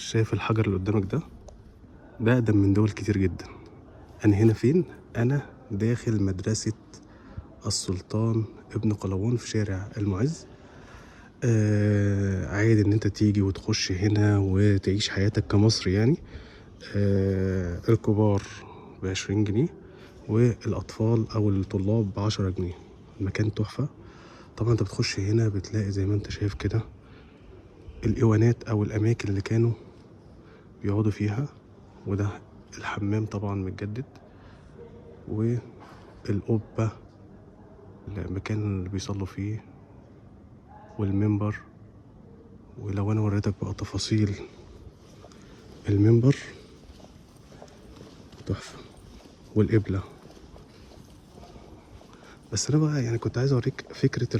شايف الحجر اللي قدامك ده أقدم من دول كتير جدا. أنا هنا فين؟ أنا داخل مدرسة السلطان ابن قلاوون في شارع المعز. عادي إن أنت تيجي وتخش هنا وتعيش حياتك كمصري يعني. الكبار ب20 جنيه والأطفال أو الطلاب ب10 جنيه. المكان تحفة. طبعا أنت بتخش هنا بتلاقي زي ما أنت شايف كده الإيوانات أو الأماكن اللي كانوا بيقعدوا فيها، وده الحمام طبعا متجدد، والقبة المكان اللي بيصلوا فيه، والمنبر. ولو انا وريتك بقى تفاصيل المنبر تحفة، والقبلة. بس انا بقى يعني كنت عايز اوريك فكرة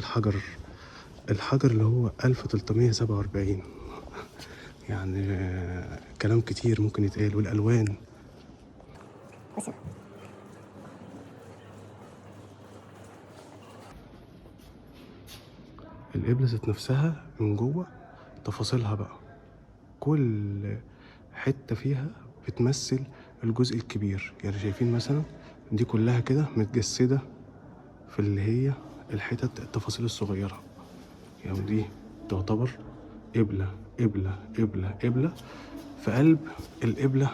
الحجر اللي هو 1347. يعني كلام كتير ممكن يتقال، والالوان. القبلة ذات نفسها من جوه تفاصيلها بقى، كل حتة فيها بتمثل الجزء الكبير. يعني شايفين مثلا دي كلها كده متجسدة في اللي هي الحتت التفاصيل الصغيرة. يعني دي تعتبر قبلة قبلة قبلة قبلة في قلب القبلة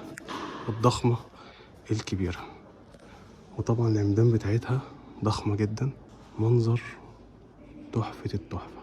الضخمة الكبيرة. وطبعا العمدان بتاعتها ضخمة جدا، منظر تحفة التحفة.